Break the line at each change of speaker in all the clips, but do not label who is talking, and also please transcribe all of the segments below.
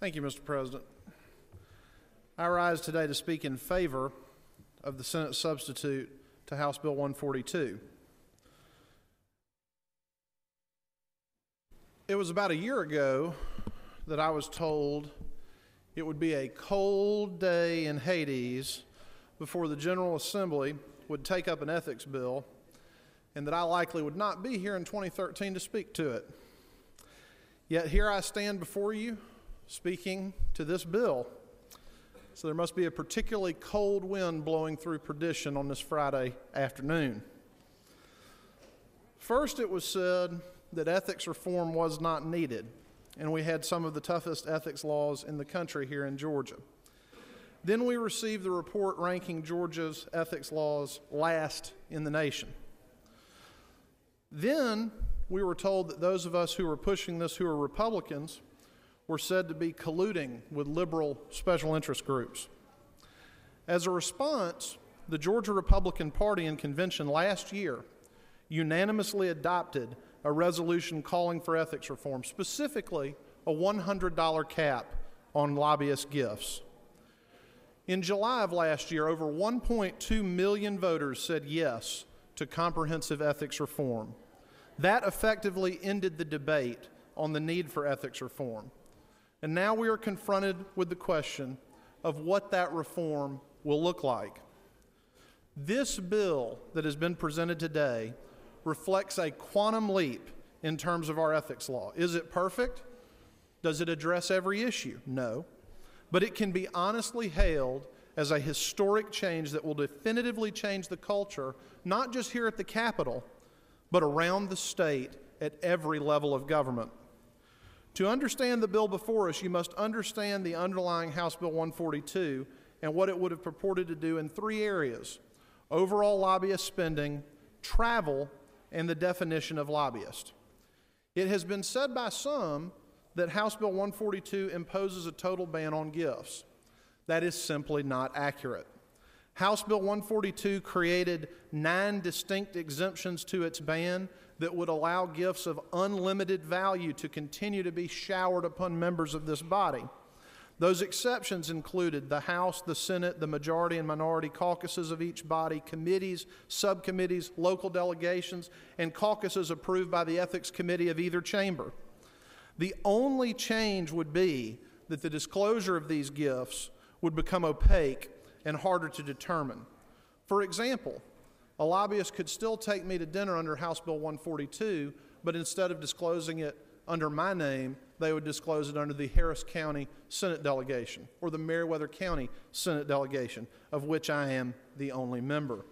Thank you, Mr. President. I rise today to speak in favor of the Senate substitute to House Bill 142. It was about a year ago that I was told it would be a cold day in Hades before the General Assembly would take up an ethics bill, and that I likely would not be here in 2013 to speak to it. Yet here I stand before you speaking to this bill. So there must be a particularly cold wind blowing through perdition on this Friday afternoon. First, it was said that ethics reform was not needed, and we had some of the toughest ethics laws in the country here in Georgia. Then we received the report ranking Georgia's ethics laws last in the nation. Then we were told that those of us who were pushing this, who are Republicans, were said to be colluding with liberal special interest groups. As a response, the Georgia Republican Party in convention last year unanimously adopted a resolution calling for ethics reform, specifically a $100 cap on lobbyist gifts. In July of last year, over 1.2 million voters said yes to comprehensive ethics reform. That effectively ended the debate on the need for ethics reform. And now we are confronted with the question of what that reform will look like. This bill that has been presented today reflects a quantum leap in terms of our ethics law. Is it perfect? Does it address every issue? No. But it can be honestly hailed as a historic change that will definitively change the culture, not just here at the Capitol, but around the state at every level of government. To understand the bill before us, you must understand the underlying House Bill 142 and what it would have purported to do in three areas: overall lobbyist spending, travel, and the definition of lobbyist. It has been said by some that House Bill 142 imposes a total ban on gifts. That is simply not accurate. House Bill 142 created 9 distinct exemptions to its ban that would allow gifts of unlimited value to continue to be showered upon members of this body. Those exceptions included the House, the Senate, the majority and minority caucuses of each body, committees, subcommittees, local delegations, and caucuses approved by the Ethics Committee of either chamber. The only change would be that the disclosure of these gifts would become opaque and harder to determine. For example, a lobbyist could still take me to dinner under House Bill 142, but instead of disclosing it under my name, they would disclose it under the Harris County Senate delegation or the Meriwether County Senate delegation, of which I am the only member.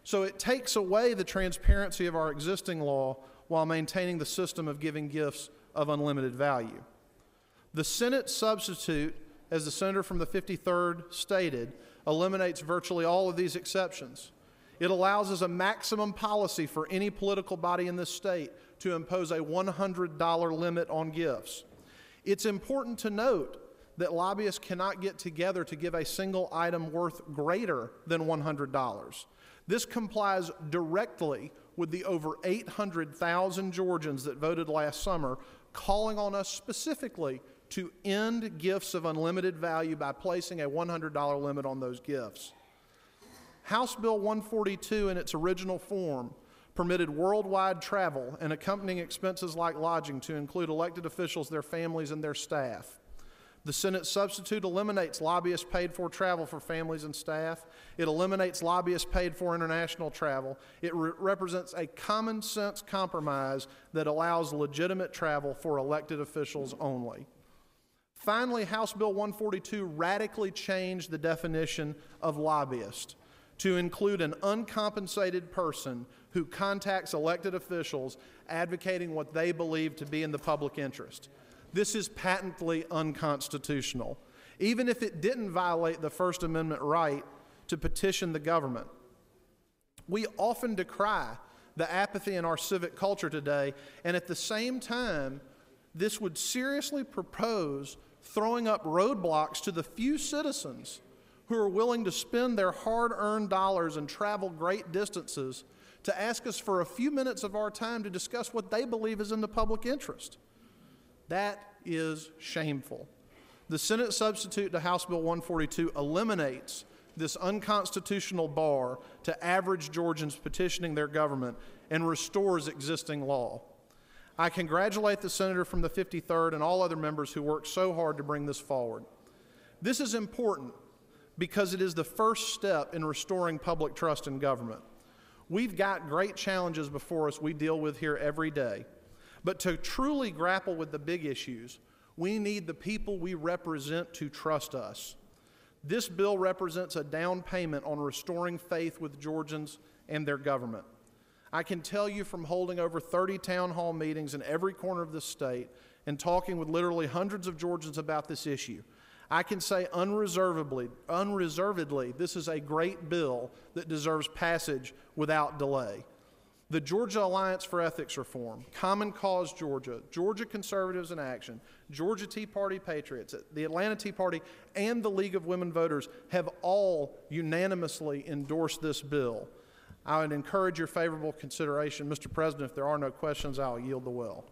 So it takes away the transparency of our existing law while maintaining the system of giving gifts of unlimited value. The Senate substitute, as the senator from the 53rd stated, eliminates virtually all of these exceptions. It allows as a maximum policy for any political body in this state to impose a $100 limit on gifts. It's important to note that lobbyists cannot get together to give a single item worth greater than $100. This complies directly with the over 800,000 Georgians that voted last summer, calling on us specifically to end gifts of unlimited value by placing a $100 limit on those gifts. House Bill 142 in its original form permitted worldwide travel and accompanying expenses like lodging to include elected officials, their families, and their staff. The Senate substitute eliminates lobbyists paid for travel for families and staff. It eliminates lobbyists paid for international travel. It represents a common sense compromise that allows legitimate travel for elected officials only. Finally, House Bill 142 radically changed the definition of lobbyist to include an uncompensated person who contacts elected officials advocating what they believe to be in the public interest. This is patently unconstitutional, even if it didn't violate the First Amendment right to petition the government. We often decry the apathy in our civic culture today, and at the same time, this would seriously propose throwing up roadblocks to the few citizens who are willing to spend their hard-earned dollars and travel great distances to ask us for a few minutes of our time to discuss what they believe is in the public interest. That is shameful. The Senate substitute to House Bill 142 eliminates this unconstitutional bar to average Georgians petitioning their government and restores existing law. I congratulate the senator from the 53rd and all other members who worked so hard to bring this forward. This is important because it is the first step in restoring public trust in government. We've got great challenges before us we deal with here every day, but to truly grapple with the big issues, we need the people we represent to trust us. This bill represents a down payment on restoring faith with Georgians and their government. I can tell you from holding over 30 town hall meetings in every corner of the state and talking with literally hundreds of Georgians about this issue, I can say unreservedly, this is a great bill that deserves passage without delay. The Georgia Alliance for Ethics Reform, Common Cause Georgia, Georgia Conservatives in Action, Georgia Tea Party Patriots, the Atlanta Tea Party, and the League of Women Voters have all unanimously endorsed this bill. I would encourage your favorable consideration. Mr. President, if there are no questions, I'll yield the well.